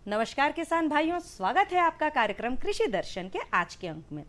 नमस्कार किसान भाइयों, स्वागत है आपका कार्यक्रम कृषि दर्शन के आज के अंक में।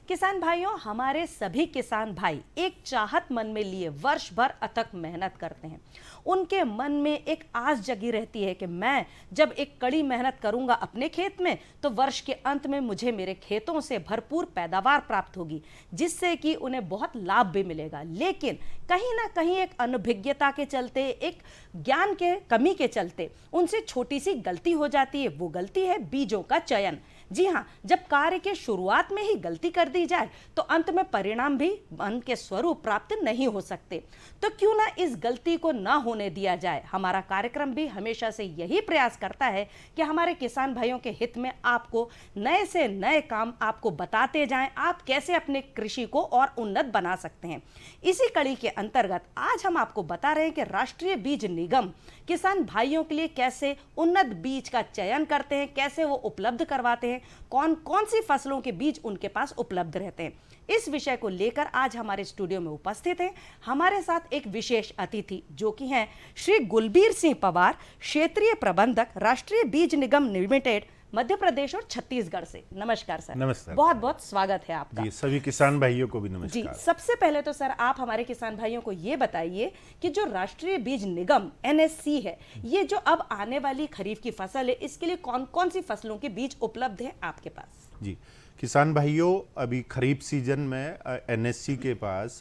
किसान भाइयों, हमारे सभी किसान भाई एक चाहत मन में लिए वर्ष भर अथक मेहनत करते हैं। उनके मन में एक आस जगी रहती है कि मैं जब एक कड़ी मेहनत करूंगा अपने खेत में तो वर्ष के अंत में मुझे मेरे खेतों से भरपूर पैदावार प्राप्त होगी, जिससे कि उन्हें बहुत लाभ भी मिलेगा। लेकिन कहीं ना कहीं एक अनभिज्ञता के चलते, एक ज्ञान के कमी के चलते उनसे छोटी सी गलती हो जाती है। वो गलती है बीजों का चयन। जी हाँ, जब कार्य के शुरुआत में ही गलती कर दी जाए तो अंत में परिणाम भी मन के स्वरूप प्राप्त नहीं हो सकते। तो क्यों ना इस गलती को ना होने दिया जाए। हमारा कार्यक्रम भी हमेशा से यही प्रयास करता है कि हमारे किसान भाइयों के हित में आपको नए से नए काम आपको बताते जाएं, आप कैसे अपने कृषि को और उन्नत बना सकते हैं। इसी कड़ी के अंतर्गत आज हम आपको बता रहे हैं कि राष्ट्रीय बीज निगम किसान भाइयों के लिए कैसे उन्नत बीज का चयन करते हैं, कैसे वो उपलब्ध करवाते हैं, कौन कौन सी फसलों के बीज उनके पास उपलब्ध रहते हैं। इस विषय को लेकर आज हमारे स्टूडियो में उपस्थित हैं हमारे साथ एक विशेष अतिथि जो कि हैं श्री गुलबीर सिंह पवार, क्षेत्रीय प्रबंधक, राष्ट्रीय बीज निगम लिमिटेड, मध्य प्रदेश और छत्तीसगढ़ से। नमस्कार सर। नमस्कार। बहुत बहुत स्वागत है आपका। जी, सभी किसान भाइयों को भी नमस्कार। जी, सबसे पहले तो सर आप हमारे किसान भाइयों को ये बताइए कि जो राष्ट्रीय बीज निगम एनएससी है, ये जो अब आने वाली खरीफ की फसल है, इसके लिए कौन कौन सी फसलों के बीज उपलब्ध हैं आपके पास? जी, किसान भाइयों, अभी खरीफ सीजन में एनएससी के पास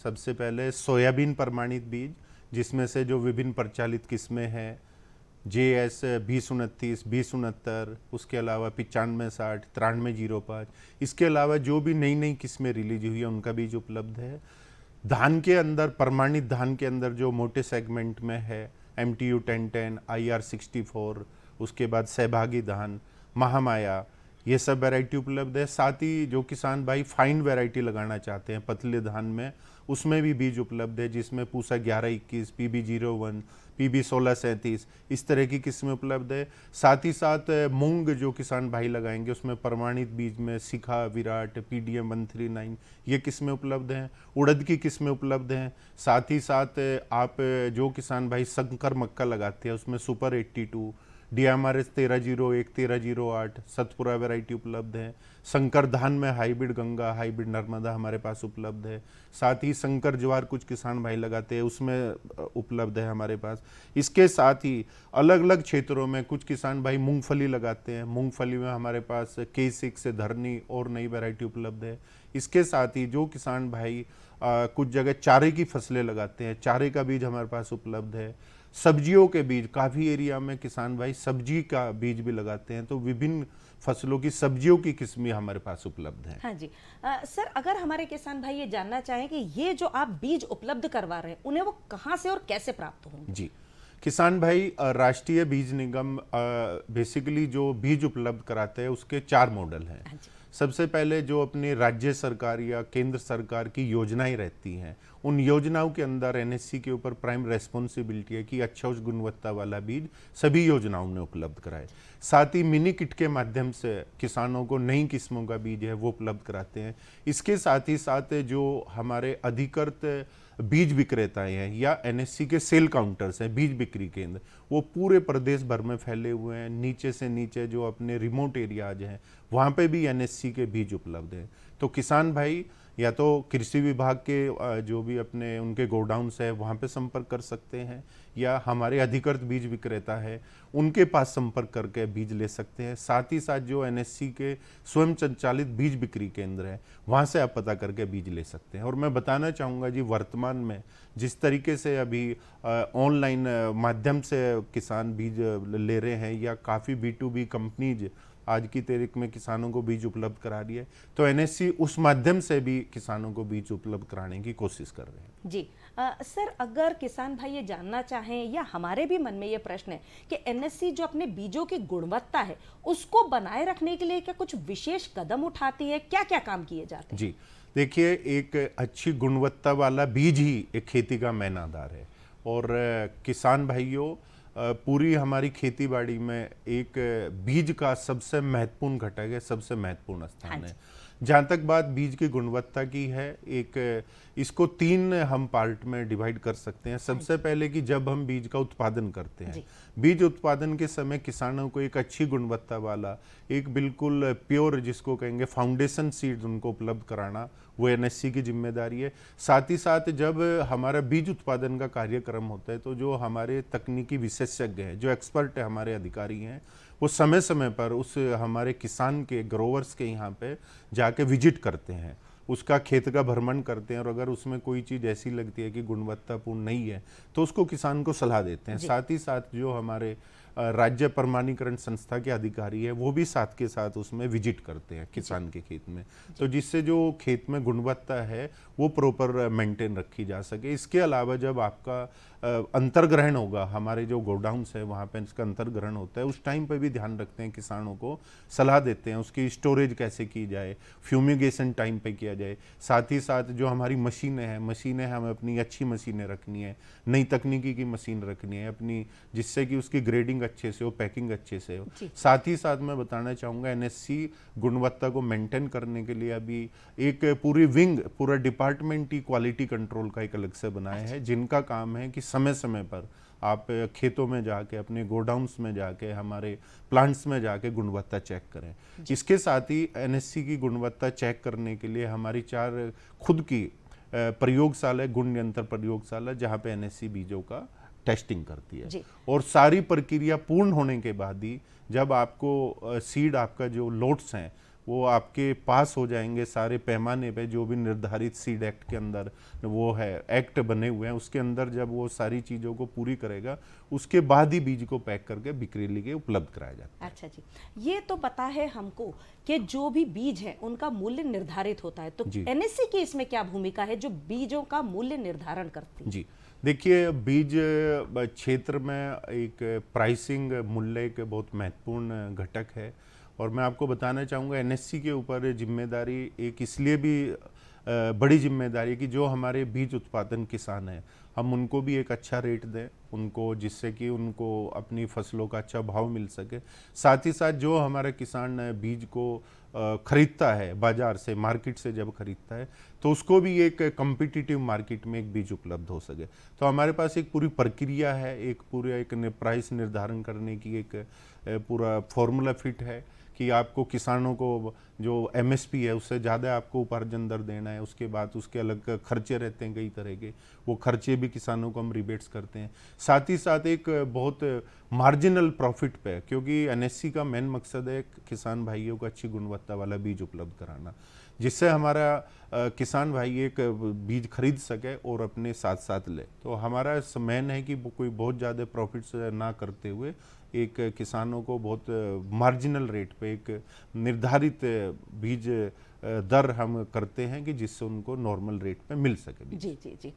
सबसे पहले सोयाबीन प्रमाणित बीज, जिसमें से जो विभिन्न प्रचलित किस्में हैं, JS 2029, 2069, उसके अलावा 9560, 9305, इसके अलावा जो भी नई नई किस्में रिलीज हुई है उनका बीज उपलब्ध है। धान के अंदर, प्रमाणित धान के अंदर जो मोटे सेगमेंट में है, MTU 1010, IR 64, उसके बाद सहभागी धान, महामाया, ये सब वैरायटी उपलब्ध है। साथ ही जो किसान भाई फाइन वैरायटी लगाना चाहते हैं पतले धान में, उसमें भी बीज उपलब्ध है, जिसमें पूसा 1121, PB01, PB 1637, इस तरह की किस्में उपलब्ध है। साथ ही साथ मूंग जो किसान भाई लगाएंगे उसमें प्रमाणित बीज में शिखा, विराट, PDM 139, ये किस्में उपलब्ध हैं। उड़द की किस्में उपलब्ध हैं। साथ ही साथ आप जो किसान भाई संकर मक्का लगाते हैं उसमें सुपर 82, DMRS 1301, 1308, सतपुरा वैरायटी उपलब्ध है। संकर धान में हाइब्रिड गंगा, हाइब्रिड नर्मदा हमारे पास उपलब्ध है। साथ ही संकर ज्वार कुछ किसान भाई लगाते हैं, उसमें उपलब्ध है हमारे पास। इसके साथ ही अलग अलग क्षेत्रों में कुछ किसान भाई मूंगफली लगाते हैं, मूंगफली में हमारे पास K6 से धरनी और नई वैरायटी उपलब्ध है। इसके साथ ही जो किसान भाई कुछ जगह चारे की फसलें लगाते हैं, चारे का बीज हमारे पास उपलब्ध है। सब्जियों के बीज, काफ़ी एरिया में किसान भाई सब्जी का बीज भी लगाते हैं, तो विभिन्न फसलों की सब्जियों की किस्में हमारे पास उपलब्ध हैं। हाँ जी। सर, अगर हमारे किसान भाई ये जानना चाहें कि ये जो आप बीज उपलब्ध करवा रहे हैं उन्हें वो कहाँ से और कैसे प्राप्त होंगे? जी, किसान भाई, राष्ट्रीय बीज निगम बेसिकली जो बीज उपलब्ध कराते हैं उसके 4 मॉडल हैं। हाँ जी। सबसे पहले जो अपनी राज्य सरकार या केंद्र सरकार की योजनाएं रहती हैं, उन योजनाओं के अंदर एनएससी के ऊपर प्राइम रेस्पॉन्सिबिलिटी है कि अच्छा उच्च गुणवत्ता वाला बीज सभी योजनाओं में उपलब्ध कराए। साथ ही मिनी किट के माध्यम से किसानों को नई किस्मों का बीज है वो उपलब्ध कराते हैं। इसके साथ ही साथ जो हमारे अधिकृत बीज विक्रेताएं हैं या एनएससी के सेल काउंटर्स हैं, बीज बिक्री केंद्र, वो पूरे प्रदेश भर में फैले हुए हैं। नीचे से नीचे जो अपने रिमोट एरियाज हैं वहाँ पे भी एनएससी के बीज उपलब्ध हैं। तो किसान भाई या तो कृषि विभाग के जो भी अपने उनके गोडाउन्स है वहाँ पे संपर्क कर सकते हैं, या हमारे अधिकृत बीज विक्रेता है उनके पास संपर्क करके बीज ले सकते हैं। साथ ही साथ जो एनएससी के स्वयं संचालित बीज बिक्री केंद्र है वहाँ से आप पता करके बीज ले सकते हैं। और मैं बताना चाहूँगा जी, वर्तमान में जिस तरीके से अभी ऑनलाइन माध्यम से किसान बीज ले रहे हैं, या काफ़ी B2B कंपनीज आज की तारीख में किसानों को बीज उपलब्ध करा रही है, तो एनएससी उस माध्यम से भी किसानों को बीज उपलब्ध कराने की कोशिश कर रहे हैं। जी। सर, अगर किसान भाई ये जानना चाहें या हमारे भी मन में ये प्रश्न है कि एनएससी जो अपने बीजों की गुणवत्ता है उसको बनाए रखने के लिए क्या कुछ विशेष कदम उठाती है, क्या क्या काम किए जाते हैं? जी, देखिए, एक अच्छी गुणवत्ता वाला बीज ही एक खेती का मेन आधार है। और किसान भाइयों, पूरी हमारी खेती बाड़ी में एक बीज का सबसे महत्वपूर्ण घटक है, सबसे महत्वपूर्ण स्थान है। जहाँ तक बात बीज की गुणवत्ता की है, एक इसको 3 हम पार्ट में डिवाइड कर सकते हैं। सबसे पहले कि जब हम बीज का उत्पादन करते हैं, बीज उत्पादन के समय किसानों को एक अच्छी गुणवत्ता वाला, एक बिल्कुल प्योर जिसको कहेंगे फाउंडेशन सीड उनको उपलब्ध कराना, वो एनएससी की जिम्मेदारी है। साथ ही साथ जब हमारा बीज उत्पादन का कार्यक्रम होता है तो जो हमारे तकनीकी विशेषज्ञ हैं, जो एक्सपर्ट है, हमारे अधिकारी हैं, वो समय समय पर उस हमारे किसान के ग्रोवर्स के यहाँ पे जाके विजिट करते हैं, उसका खेत का भ्रमण करते हैं, और अगर उसमें कोई चीज़ ऐसी लगती है कि गुणवत्तापूर्ण नहीं है तो उसको किसान को सलाह देते हैं। साथ ही साथ जो हमारे राज्य प्रमाणीकरण संस्था के अधिकारी है वो भी साथ के साथ उसमें विजिट करते हैं किसान के खेत में, तो जिससे जो खेत में गुणवत्ता है वो प्रॉपर मेंटेन रखी जा सके। इसके अलावा जब आपका अंतर्ग्रहण होगा, हमारे जो गोडाउन्स है वहाँ पे इसका अंतर्ग्रहण होता है, उस टाइम पे भी ध्यान रखते हैं, किसानों को सलाह देते हैं उसकी स्टोरेज कैसे की जाए, फ्यूमिगेशन टाइम पे किया जाए। साथ ही साथ जो हमारी मशीनें हैं हमें अपनी अच्छी मशीनें रखनी है, नई तकनीकी की मशीन रखनी है अपनी, जिससे कि उसकी ग्रेडिंग अच्छे से हो, पैकिंग अच्छे से हो। साथ ही साथ मैं बताना चाहूँगा एनएससी गुणवत्ता को मेंटेन करने के लिए अभी एक पूरी विंग, पूरा डिपार्टमेंट ही क्वालिटी कंट्रोल का एक अलग से बनाया है, जिनका काम है कि समय समय पर आप खेतों में जाके, अपने गोडाउन्स में जाके, हमारे प्लांट्स में जाके गुणवत्ता चेक करें। इसके साथ ही एनएससी की गुणवत्ता चेक करने के लिए हमारी 4 खुद की प्रयोगशाला, गुण नियंत्रण प्रयोगशाला, जहाँ पे एनएससी बीजों का टेस्टिंग करती है। और सारी प्रक्रिया पूर्ण होने के बाद ही जब आपको सीड, आपका जो लोट्स हैं वो आपके पास हो जाएंगे सारे पैमाने पे, जो भी निर्धारित सीड एक्ट के अंदर वो है, एक्ट बने हुए हैं उसके अंदर, जब वो सारी चीज़ों को पूरी करेगा उसके बाद ही बीज को पैक करके बिक्री के लिए उपलब्ध कराया जाता है। अच्छा जी, ये तो पता है हमको कि जो भी बीज है उनका मूल्य निर्धारित होता है, तो एनएससी की इसमें क्या भूमिका है जो बीजों का मूल्य निर्धारण करती है? जी देखिए, बीज क्षेत्र में एक प्राइसिंग, मूल्य एक बहुत महत्वपूर्ण घटक है, और मैं आपको बताना चाहूँगा एनएससी के ऊपर जिम्मेदारी एक इसलिए भी बड़ी जिम्मेदारी है कि जो हमारे बीज उत्पादन किसान हैं हम उनको भी एक अच्छा रेट दें उनको, जिससे कि उनको अपनी फसलों का अच्छा भाव मिल सके। साथ ही साथ जो हमारा किसान बीज को खरीदता है बाजार से, मार्केट से जब खरीदता है, तो उसको भी एक कम्पिटिटिव मार्केट में एक बीज उपलब्ध हो सके। तो हमारे पास एक पूरी प्रक्रिया है, एक पूरा एक प्राइस निर्धारण करने की एक पूरा फॉर्मूला फिट है कि आपको किसानों को जो एमएसपी है उससे ज़्यादा आपको उपार्जन दर देना है। उसके बाद उसके अलग खर्चे रहते हैं कई तरह के, वो खर्चे भी किसानों को हम रिबेट्स करते हैं। साथ ही साथ एक बहुत मार्जिनल प्रॉफिट पे, क्योंकि एनएससी का मेन मकसद है किसान भाइयों को अच्छी गुणवत्ता वाला बीज उपलब्ध कराना, जिससे हमारा किसान भाई एक बीज खरीद सके और अपने साथ साथ ले। तो हमारा मेन है कि कोई बहुत ज़्यादा प्रॉफिट्स ना करते हुए एक किसानों को बहुत मार्जिनल रेट पे एक निर्धारित बीज दर हम करते हैं कि जिससे उनको नॉर्मल रेट पे मिल सके बीज। जी जी जी,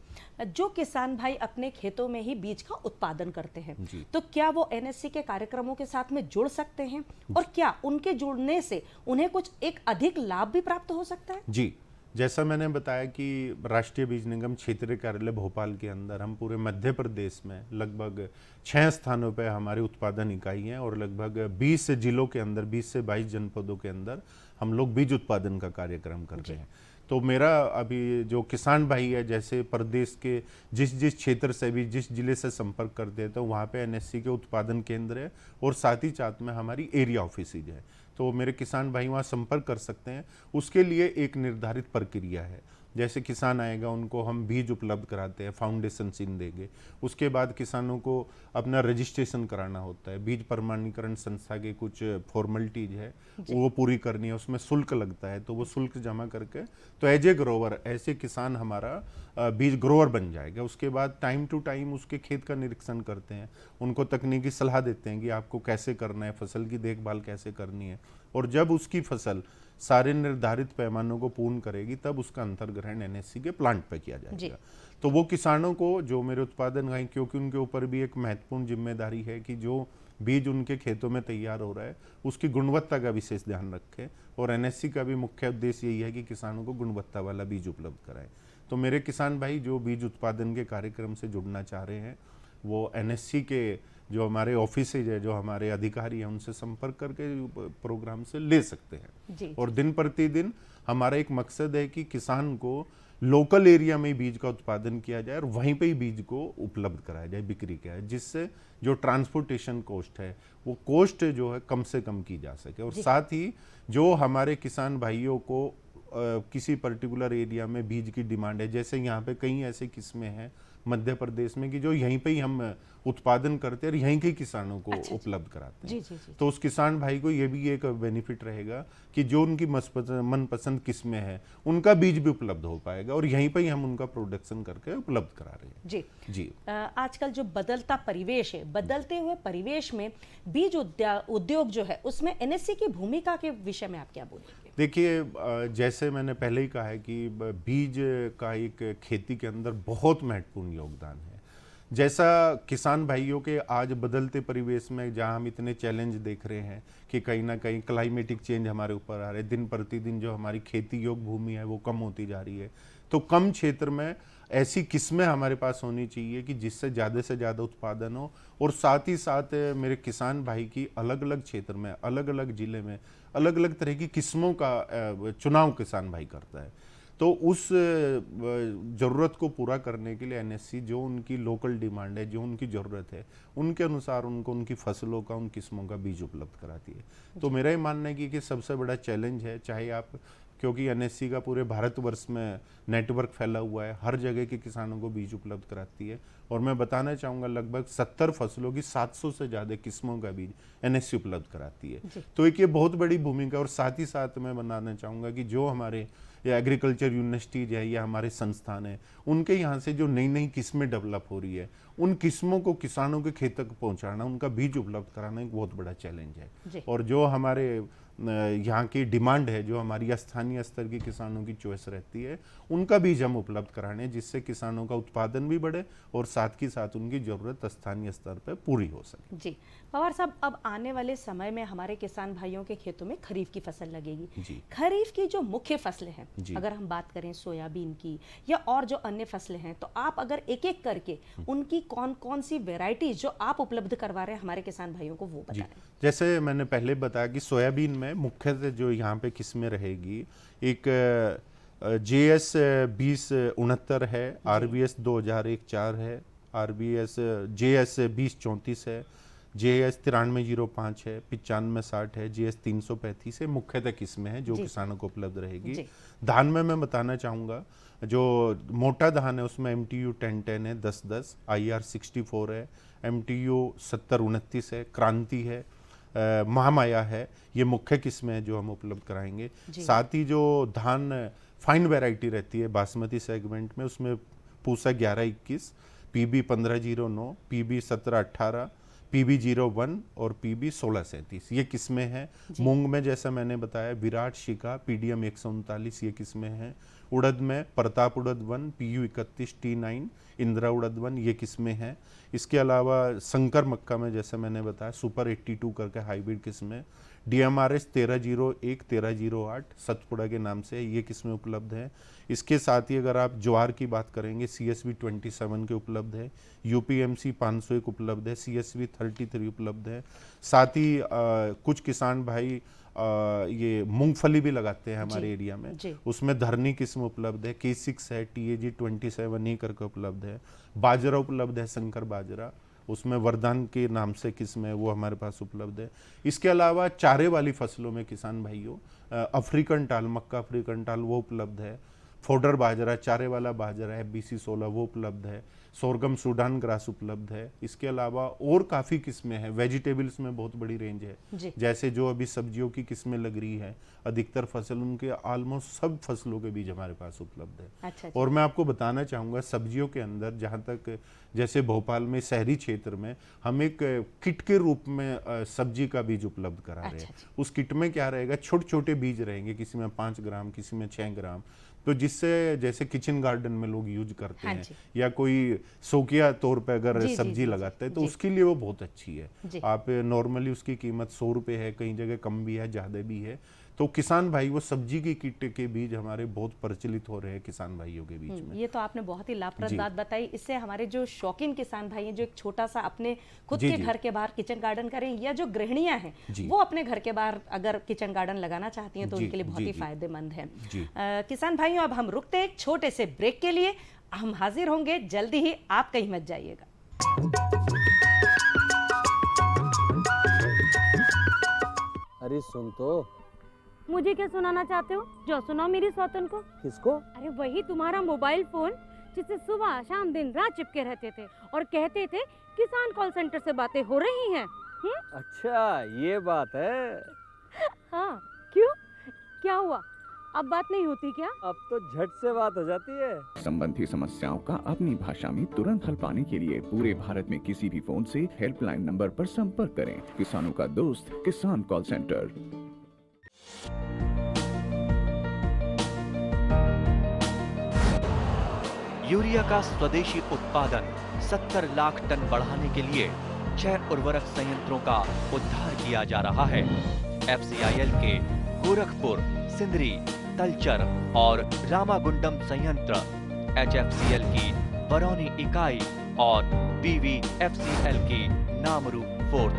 जो किसान भाई अपने खेतों में ही बीज का उत्पादन करते हैं तो क्या वो एनएससी के कार्यक्रमों के साथ में जुड़ सकते हैं, और क्या उनके जुड़ने से उन्हें कुछ एक अधिक लाभ भी प्राप्त हो सकता है? जी, जैसा मैंने बताया कि राष्ट्रीय बीज निगम क्षेत्रीय कार्यालय भोपाल के अंदर हम पूरे मध्य प्रदेश में लगभग 6 स्थानों पर हमारी उत्पादन इकाई हैं, और लगभग 20 जिलों के अंदर, 20 से 22 जनपदों के अंदर हम लोग बीज उत्पादन का कार्यक्रम कर रहे हैं। तो मेरा अभी जो किसान भाई है, जैसे प्रदेश के जिस क्षेत्र से भी, जिस जिले से संपर्क करते हैं, तो वहाँ पे एनएससी के उत्पादन केंद्र है, और साथ ही साथ में हमारी एरिया ऑफिसेज है, तो मेरे किसान भाई वहाँ संपर्क कर सकते हैं। उसके लिए एक निर्धारित प्रक्रिया है, जैसे किसान आएगा उनको हम बीज उपलब्ध कराते हैं, फाउंडेशन सीन देंगे, उसके बाद किसानों को अपना रजिस्ट्रेशन कराना होता है, बीज प्रमाणीकरण संस्था के कुछ फॉर्मेलिटीज है वो पूरी करनी है, उसमें शुल्क लगता है, तो वो शुल्क जमा करके तो एज ए ग्रोवर, ऐसे किसान हमारा बीज ग्रोवर बन जाएगा। उसके बाद टाइम टू टाइम उसके खेत का निरीक्षण करते हैं, उनको तकनीकी सलाह देते हैं कि आपको कैसे करना है, फसल की देखभाल कैसे करनी है, और जब उसकी फसल सारे निर्धारित पैमानों को पूर्ण करेगी तब उसका अंतर्ग्रहण एनएससी के प्लांट पर किया जाएगा। तो वो किसानों को जो मेरे उत्पादन हैं, क्योंकि उनके ऊपर भी एक महत्वपूर्ण जिम्मेदारी है कि जो बीज उनके खेतों में तैयार हो रहा है उसकी गुणवत्ता का विशेष ध्यान रखें, और एनएससी का भी मुख्य उद्देश्य यही है कि किसानों को गुणवत्ता वाला बीज उपलब्ध कराएं। तो मेरे किसान भाई जो बीज उत्पादन के कार्यक्रम से जुड़ना चाह रहे हैं वो एनएससी के जो हमारे ऑफिसेज है, जो हमारे अधिकारी हैं, उनसे संपर्क करके प्रोग्राम से ले सकते हैं। और दिन प्रतिदिन हमारा एक मकसद है कि किसान को लोकल एरिया में ही बीज का उत्पादन किया जाए और वहीं पे ही बीज को उपलब्ध कराया जाए, बिक्री किया जाए, जिससे जो ट्रांसपोर्टेशन कॉस्ट है वो कॉस्ट जो है कम से कम की जा सके। और साथ ही जो हमारे किसान भाइयों को किसी पर्टिकुलर एरिया में बीज की डिमांड है, जैसे यहाँ पे कई ऐसे किस्में हैं मध्य प्रदेश में कि जो यहीं पे ही हम उत्पादन करते हैं और यहीं के किसानों को उपलब्ध कराते हैं। जी। तो उस किसान भाई को ये भी एक बेनिफिट रहेगा कि जो उनकी मनपसंद किस्में हैं उनका बीज भी उपलब्ध हो पाएगा और यहीं पे ही हम उनका प्रोडक्शन करके उपलब्ध करा रहे हैं। जी। आजकल जो बदलता परिवेश है, बदलते हुए परिवेश में बीज उद्योग जो है उसमें एनएससी की भूमिका के विषय में आप क्या बोलेंगे? देखिए, जैसे मैंने पहले ही कहा है कि बीज का एक खेती के अंदर बहुत महत्वपूर्ण योगदान है। जैसा किसान भाइयों के आज बदलते परिवेश में जहां हम इतने चैलेंज देख रहे हैं कि कहीं ना कहीं क्लाइमेटिक चेंज हमारे ऊपर आ रहे हैं, दिन प्रतिदिन जो हमारी खेती योग्य भूमि है वो कम होती जा रही है, तो कम क्षेत्र में ऐसी किस्में हमारे पास होनी चाहिए कि जिससे ज़्यादा उत्पादन हो और साथ ही साथ मेरे किसान भाई की अलग अलग क्षेत्र में, अलग अलग जिले में अलग अलग तरह की किस्मों का चुनाव किसान भाई करता है। तो उस ज़रूरत को पूरा करने के लिए एनएससी जो उनकी लोकल डिमांड है, जो उनकी ज़रूरत है, उनके अनुसार उनको उनकी फसलों का, उन किस्मों का बीज उपलब्ध कराती है। तो मेरा ये मानना है कि सबसे बड़ा चैलेंज है, चाहे आप, क्योंकि एनएससी का पूरे भारतवर्ष में नेटवर्क फैला हुआ है, हर जगह के किसानों को बीज उपलब्ध कराती है और मैं बताना चाहूँगा लगभग 70 फसलों की 700 से ज़्यादा किस्मों का बीज एनएससी उपलब्ध कराती है। तो एक ये बहुत बड़ी भूमिका। और साथ ही साथ मैं बताना चाहूँगा कि जो हमारे या एग्रीकल्चर यूनिवर्सिटीज है या हमारे संस्थान है, उनके यहाँ से जो नई नई किस्में डेवलप हो रही है, उन किस्मों को किसानों के खेत तक पहुँचाना, उनका बीज उपलब्ध कराना एक बहुत बड़ा चैलेंज है। और जो हमारे यहाँ की डिमांड है, जो हमारी स्थानीय स्तर की किसानों की चॉइस रहती है, उनका बीज हम उपलब्ध कराने, जिससे किसानों का उत्पादन भी बढ़े और साथ ही साथ उनकी ज़रूरत स्थानीय स्तर पर पूरी हो सके। जी पवार साहब, अब आने वाले समय में हमारे किसान भाइयों के खेतों में खरीफ की फसल लगेगी। खरीफ की जो मुख्य फसलें हैं, अगर हम बात करें सोयाबीन की या और जो अन्य फसलें हैं, तो आप अगर एक एक करके उनकी कौन कौन सी वेराइटीज जो आप उपलब्ध करवा रहे हैं हमारे किसान भाइयों को वो बताएं। जैसे मैंने पहले बताया कि सोयाबीन में मुख्यतः जो यहाँ पे किस्में रहेगी, एक JS 2069 है, RBS 2001-4 है, RBS JS 2034 है, JS 9305 है, 9560 है, JS 335 है, मुख्यतः किस्में हैं जो किसानों को उपलब्ध रहेगी। धान में मैं बताना चाहूँगा, जो मोटा धान है उसमें MTU 1010 है, 1010, IR 64 है, MTU 7029 है, क्रांति है, महामाया है, ये मुख्य किस्में हैं जो हम उपलब्ध कराएंगे। साथ ही जो धान फाइन वैरायटी रहती है बासमती सेगमेंट में, उसमें पूसा 1121, PB 1509, PB 1718, PB 01 और PB 1637, ये किस्में हैं। मूंग में जैसा मैंने बताया विराट, शिखा, PDM 139, ये किस्में हैं। उड़द में प्रताप उड़द 1, PU 31, T9, इंदिरा उड़द 1, ये किस्में हैं। इसके अलावा शंकर मक्का में जैसे मैंने बताया सुपर 82 करके हाइब्रिड किस्में, DMRS 1301, 1308 सतपुड़ा के नाम से, ये किस्में उपलब्ध हैं। इसके साथ ही अगर आप ज्वार की बात करेंगे, CSV 27 के उपलब्ध है, UPMC 501 उपलब्ध है, CSV 33 उपलब्ध है। साथ ही कुछ किसान भाई ये मूंगफली भी लगाते हैं हमारे एरिया में, उसमें धरनी किस्म उपलब्ध है, K6 है, TAG 27 ही करके उपलब्ध है। बाजरा उपलब्ध है, शंकर बाजरा, उसमें वरदान के नाम से किस्म है, वो हमारे पास उपलब्ध है। इसके अलावा चारे वाली फसलों में किसान भाइयों अफ्रीकन टाल, मक्का अफ्रीकन टाल वो उपलब्ध है। फोडर बाजरा, चारे वाला बाजरा है, BC 16 वो उपलब्ध है। सोरगम सूडान ग्रास उपलब्ध है। इसके अलावा और काफ़ी किस्में हैं। वेजिटेबल्स में बहुत बड़ी रेंज है, जैसे जो अभी सब्जियों की किस्में लग रही है, अधिकतर फसल उनके ऑलमोस्ट सब फसलों के बीज हमारे पास उपलब्ध है। अच्छा। और मैं आपको बताना चाहूँगा सब्जियों के अंदर, जहाँ तक जैसे भोपाल में शहरी क्षेत्र में हम एक किट के रूप में सब्जी का बीज उपलब्ध करा रहे हैं। उस किट में क्या रहेगा, छोटे छोटे बीज रहेंगे, किसी में 5 ग्राम, किसी में 6 ग्राम, तो जिससे जैसे किचन गार्डन में लोग यूज करते हैं या कोई शौकिया तौर पे अगर सब्जी लगाते हैं तो उसके लिए वो बहुत अच्छी है। आप नॉर्मली उसकी कीमत 100 रुपये है, कई जगह कम भी है, ज़्यादा भी है। तो किसान भाई वो सब्जी की किट के बीज हमारे बहुत प्रचलित हो रहे हैं किसान भाइयों के बीच में। ये तो आपने बहुत ही लाभप्रद जी। बात बताई। इससे हमारे जो शौकीन किसान भाई हैं, जो एक छोटा सा अपने खुद जी, के जी। घर के बाहर किचन गार्डन करें, या जो गृहिणियां हैं जी। वो अपने घर के बाहर अगर किचन गार्डन लगाना चाहती हैं तो जी, उनके लिए बहुत जी, ही जी। फायदेमंद है। जी। किसान भाइयों, अब हम रुकते हैं एक छोटे से ब्रेक के लिए। हम हाजिर होंगे जल्दी ही, आप कहीं मत जाइएगा। अरे सुन तो। मुझे क्या सुनाना चाहते हो? जो सुनाओ मेरी सौतन को। किसको? अरे वही तुम्हारा मोबाइल फोन जिससे सुबह शाम दिन रात चिपके रहते थे और कहते थे किसान कॉल सेंटर से बातें हो रही हैं। अच्छा ये बात है। हाँ, क्यों? क्या हुआ? अब बात नहीं होती क्या? अब तो झट से बात हो जाती है। संबंधी समस्याओं का अपनी भाषा में तुरंत हल पाने के लिए पूरे भारत में किसी भी फोन से हेल्पलाइन नंबर पर संपर्क करें। किसानों का दोस्त किसान कॉल सेंटर। यूरिया का स्वदेशी उत्पादन 70 लाख टन बढ़ाने के लिए 6 उर्वरक संयंत्रों का उद्धार किया जा रहा है। FCIL के गोरखपुर, सिंदरी, तलचर और रामागुंडम संयंत्र, HFCL की बरौनी इकाई और BVFCL की नामरू फोर्थ।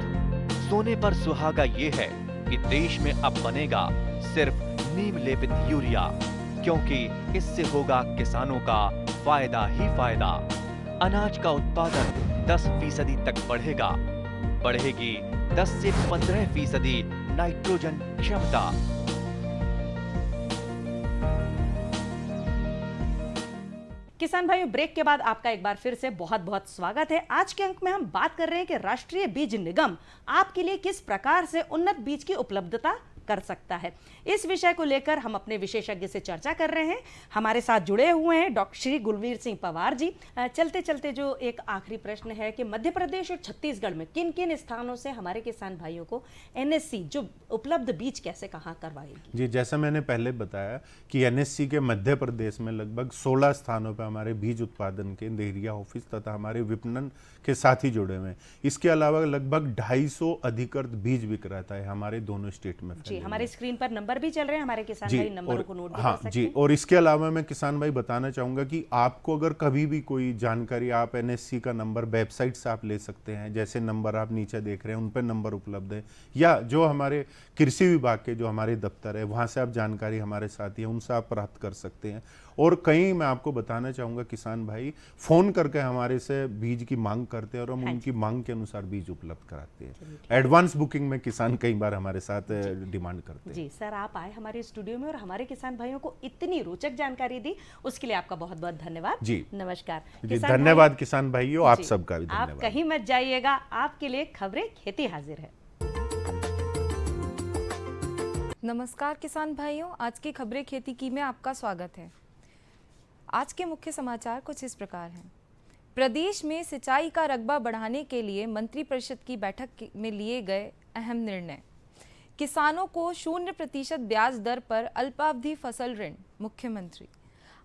सोने पर सुहागा ये है कि देश में अब बनेगा सिर्फ नीम लेपित यूरिया, क्योंकि इससे होगा किसानों का फायदा ही फायदा। अनाज का उत्पादन 10% तक बढ़ेगा। बढ़ेगी 10 से 15% नाइट्रोजन क्षमता। किसान भाइयों, ब्रेक के बाद आपका एक बार फिर से बहुत बहुत स्वागत है। आज के अंक में हम बात कर रहे हैं कि राष्ट्रीय बीज निगम आपके लिए किस प्रकार से उन्नत बीज की उपलब्धता कर सकता है। इस विषय को लेकर हम अपने विशेषज्ञ से चर्चा कर रहे हैं। हमारे साथ जुड़े हुए हैं डॉक्टर श्री गुलवीर सिंह पवार जी। चलते चलते जो एक आखिरी प्रश्न है कि मध्य प्रदेश और छत्तीसगढ़ में किन किन स्थानों से हमारे किसान भाइयों को NSC जो उपलब्ध बीज कैसे कहाँ करवाएगी? जी, जैसा मैंने पहले बताया कि NSC के मध्य प्रदेश में लगभग 16 स्थानों पर हमारे बीज उत्पादन केंद्र, एरिया ऑफिस तथा हमारे विपणन के साथ ही जुड़े हुए हैं। इसके अलावा लगभग 250 अधिकृत बीज विक्रेता है हमारे दोनों स्टेट में। जी, हमारे स्क्रीन पर नंबर भी चल रहे हैं, हमारे किसान भाई नंबरों को नोट भी कर सकते जी, हैं। और इसके अलावा मैं किसान भाई बताना चाहूंगा कि आपको अगर कभी भी कोई जानकारी, आप NSC का नंबर वेबसाइट से आप ले सकते हैं। जैसे नंबर आप नीचे देख रहे हैं उन पर नंबर उपलब्ध है, या जो हमारे कृषि विभाग के जो हमारे दफ्तर है वहां से आप जानकारी हमारे साथी है उनसे आप प्राप्त कर सकते हैं। और कहीं मैं आपको बताना चाहूंगा किसान भाई फोन करके हमारे से बीज की मांग करते हैं और हम उनकी मांग के अनुसार बीज उपलब्ध कराते हैं। एडवांस बुकिंग में किसान कई बार हमारे साथ डिमांड करते हैं। जी सर, आप आए हमारे स्टूडियो में और हमारे किसान भाइयों को इतनी रोचक जानकारी दी, उसके लिए आपका बहुत बहुत धन्यवाद। जी, नमस्कार। जी, किसान धन्यवाद भाई- किसान भाइयों, आप जी, सबका भी आप धन्यवाद। कहीं मत जाइएगा, आपके लिए खबरें खेती हाजिर है। नमस्कार किसान भाइयों, आज की खबरें खेती की में आपका स्वागत है। आज के मुख्य समाचार कुछ इस प्रकार हैं। प्रदेश में सिंचाई का रकबा बढ़ाने के लिए मंत्रिपरिषद की बैठक में लिए गए अहम निर्णय। किसानों को 0% ब्याज दर पर अल्पावधि फसल ऋण, मुख्यमंत्री।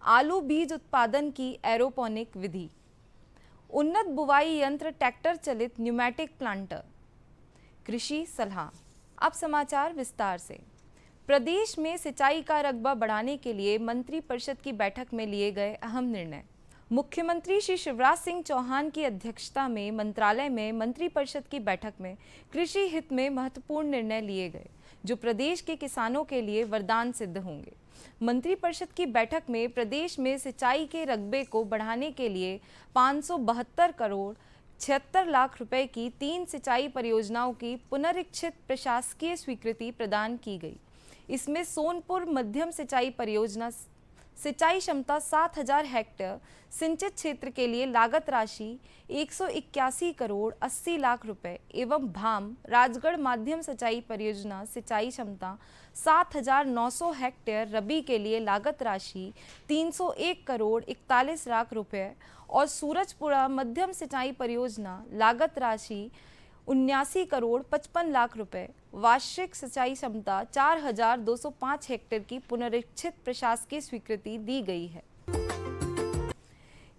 आलू बीज उत्पादन की एरोपोनिक विधि। उन्नत बुवाई यंत्र, ट्रैक्टर चलित न्यूमैटिक प्लांटर। कृषि सलाह। अब समाचार विस्तार से। प्रदेश में सिंचाई का रकबा बढ़ाने के लिए मंत्रिपरिषद की बैठक में लिए गए अहम निर्णय। मुख्यमंत्री श्री शिवराज सिंह चौहान की अध्यक्षता में मंत्रालय में मंत्रिपरिषद की बैठक में कृषि हित में महत्वपूर्ण निर्णय लिए गए, जो प्रदेश के किसानों के लिए वरदान सिद्ध होंगे। मंत्रिपरिषद की बैठक में प्रदेश में सिंचाई के रकबे को बढ़ाने के लिए 572 करोड़ 76 लाख रुपए की 3 सिंचाई परियोजनाओं की पुनरीक्षित प्रशासकीय स्वीकृति प्रदान की गई। इसमें सोनपुर मध्यम सिंचाई परियोजना सिंचाई क्षमता 7000 हेक्टेयर सिंचित क्षेत्र के लिए लागत राशि 181 करोड़ 80 लाख रुपए एवं भाम राजगढ़ माध्यम सिंचाई परियोजना सिंचाई क्षमता 7900 हेक्टेयर रबी के लिए लागत राशि 301 करोड़ 41 लाख रुपए और सूरजपुरा मध्यम सिंचाई परियोजना लागत राशि 79 करोड़ 55 लाख रुपए, वार्षिक सिंचाई क्षमता 4205 हेक्टेयर की पुनरीक्षित प्रशासकीय स्वीकृति दी गई है।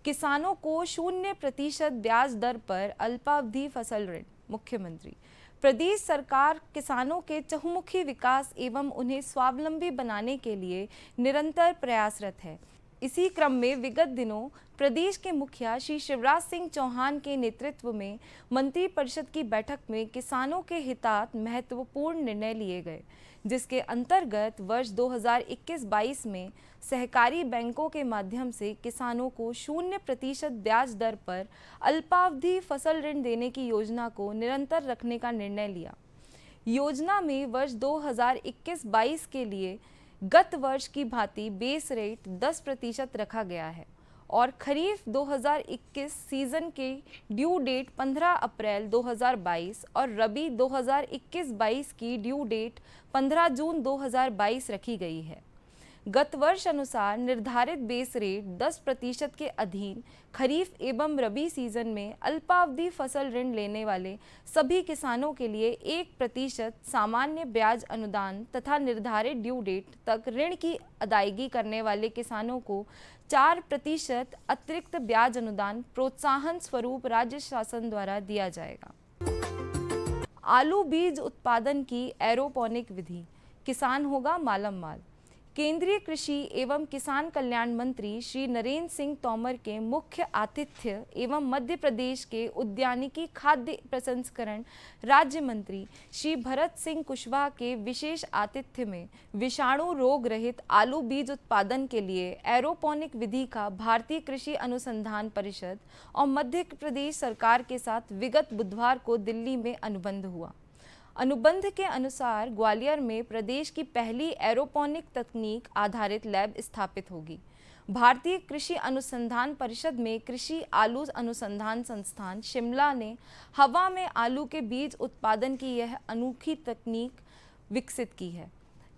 किसानों को 0% ब्याज दर पर अल्पावधि फसल ऋण, मुख्यमंत्री। प्रदेश सरकार किसानों के चहुमुखी विकास एवं उन्हें स्वावलंबी बनाने के लिए निरंतर प्रयासरत है। इसी क्रम में विगत दिनों प्रदेश के मुखिया श्री शिवराज सिंह चौहान के नेतृत्व में मंत्रिपरिषद की बैठक में किसानों के हितार्थ महत्वपूर्ण निर्णय लिए गए, जिसके अंतर्गत वर्ष 2021-22 में सहकारी बैंकों के माध्यम से किसानों को 0% ब्याज दर पर अल्पावधि फसल ऋण देने की योजना को निरंतर रखने का निर्णय लिया। योजना में वर्ष 2021-22 के लिए गत वर्ष की भांति बेस रेट 10% रखा गया है और खरीफ 2021 सीजन के ड्यू डेट 15 अप्रैल 2022 और रबी 2021-22 की ड्यू डेट 15 जून 2022 रखी गई है। गत वर्ष अनुसार निर्धारित बेस रेट 10% के अधीन खरीफ एवं रबी सीजन में अल्पावधि फसल ऋण लेने वाले सभी किसानों के लिए 1% सामान्य ब्याज अनुदान तथा निर्धारित ड्यू डेट तक ऋण की अदायगी करने वाले किसानों को 4% अतिरिक्त ब्याज अनुदान प्रोत्साहन स्वरूप राज्य शासन द्वारा दिया जाएगा। आलू बीज उत्पादन की एरोपोनिक विधि, किसान होगा मालम माल। केंद्रीय कृषि एवं किसान कल्याण मंत्री श्री नरेंद्र सिंह तोमर के मुख्य आतिथ्य एवं मध्य प्रदेश के उद्यानिकी खाद्य प्रसंस्करण राज्य मंत्री श्री भरत सिंह कुशवाहा के विशेष आतिथ्य में विषाणु रोग रहित आलू बीज उत्पादन के लिए एरोपोनिक विधि का भारतीय कृषि अनुसंधान परिषद और मध्य प्रदेश सरकार के साथ विगत बुधवार को दिल्ली में अनुबंध हुआ। अनुबंध के अनुसार ग्वालियर में प्रदेश की पहली एरोपोनिक तकनीक आधारित लैब स्थापित होगी। भारतीय कृषि अनुसंधान परिषद में कृषि आलू अनुसंधान संस्थान शिमला ने हवा में आलू के बीज उत्पादन की यह अनोखी तकनीक विकसित की है।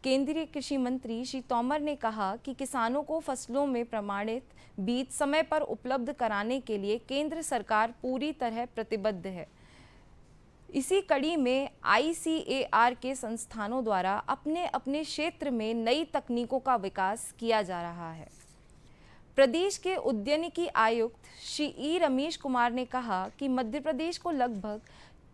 केंद्रीय कृषि मंत्री श्री तोमर ने कहा कि किसानों को फसलों में प्रमाणित बीज समय पर उपलब्ध कराने के लिए केंद्र सरकार पूरी तरह प्रतिबद्ध है। इसी कड़ी में ICAR के संस्थानों द्वारा अपने अपने क्षेत्र में नई तकनीकों का विकास किया जा रहा है। प्रदेश के उद्यानिकी आयुक्त श्री ई रमेश कुमार ने कहा कि मध्य प्रदेश को लगभग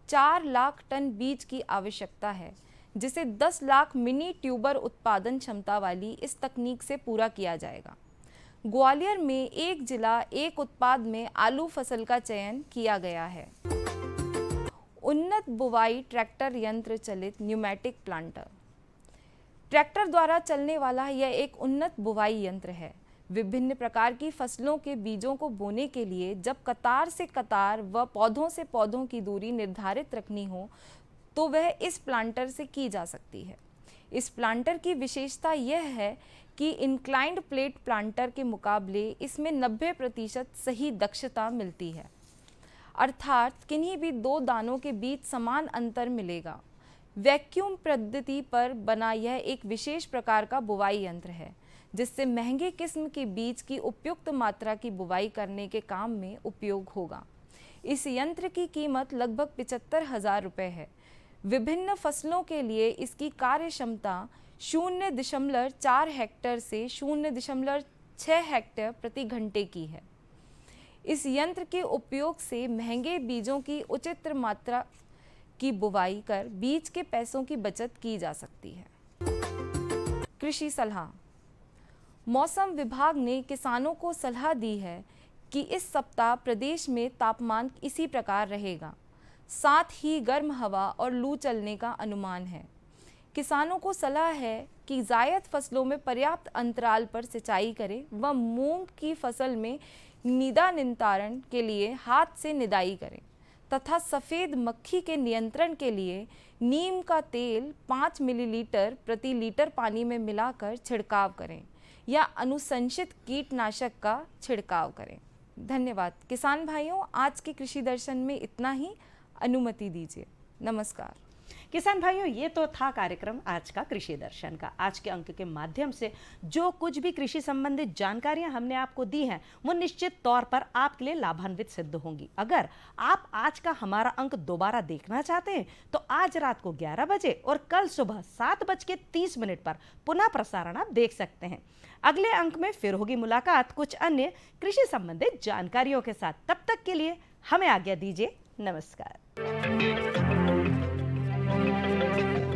4 लाख टन बीज की आवश्यकता है, जिसे 10 लाख मिनी ट्यूबर उत्पादन क्षमता वाली इस तकनीक से पूरा किया जाएगा। ग्वालियर में एक जिला एक उत्पाद में आलू फसल का चयन किया गया है। उन्नत बुवाई ट्रैक्टर यंत्र चलित न्यूमेटिक प्लांटर। ट्रैक्टर द्वारा चलने वाला यह एक उन्नत बुवाई यंत्र है। विभिन्न प्रकार की फसलों के बीजों को बोने के लिए जब कतार से कतार व पौधों से पौधों की दूरी निर्धारित रखनी हो तो वह इस प्लांटर से की जा सकती है। इस प्लांटर की विशेषता यह है कि इंक्लाइंड प्लेट प्लांटर के मुकाबले इसमें 90% सही दक्षता मिलती है, अर्थात किन्हीं भी 2 दानों के बीच समान अंतर मिलेगा। वैक्यूम पद्धति पर बना यह एक विशेष प्रकार का बुवाई यंत्र है, जिससे महंगे किस्म के बीज की उपयुक्त मात्रा की बुवाई करने के काम में उपयोग होगा। इस यंत्र की कीमत लगभग 75,000 रुपये है। विभिन्न फसलों के लिए इसकी कार्य क्षमता 0.4 हेक्टेयर से 0.6 हेक्टेयर प्रति घंटे की है। इस यंत्र के उपयोग से महंगे बीजों की उचित मात्रा की बुवाई कर बीज के पैसों की बचत की जा सकती है। कृषि सलाह। मौसम विभाग ने किसानों को सलाह दी है कि इस सप्ताह प्रदेश में तापमान इसी प्रकार रहेगा, साथ ही गर्म हवा और लू चलने का अनुमान है। किसानों को सलाह है कि जायद फसलों में पर्याप्त अंतराल पर सिंचाई करें व मूंग की फसल में निदा निंतारण के लिए हाथ से निदाई करें तथा सफ़ेद मक्खी के नियंत्रण के लिए नीम का तेल 5 मिलीलीटर प्रति लीटर पानी में मिलाकर छिड़काव करें या अनुशंसित कीटनाशक का छिड़काव करें। धन्यवाद किसान भाइयों, आज के कृषि दर्शन में इतना ही। अनुमति दीजिए। नमस्कार। किसान भाइयों, ये तो था कार्यक्रम आज का कृषि दर्शन का। आज के अंक के माध्यम से जो कुछ भी कृषि संबंधित जानकारियां हमने आपको दी हैं वो निश्चित तौर पर आपके लिए लाभान्वित सिद्ध होंगी। अगर आप आज का हमारा अंक दोबारा देखना चाहते हैं तो आज रात को 11 बजे और कल सुबह 7:30 पर पुनः प्रसारण आप देख सकते हैं। अगले अंक में फिर होगी मुलाकात कुछ अन्य कृषि संबंधित जानकारियों के साथ। तब तक के लिए हमें आज्ञा दीजिए। नमस्कार। हैं।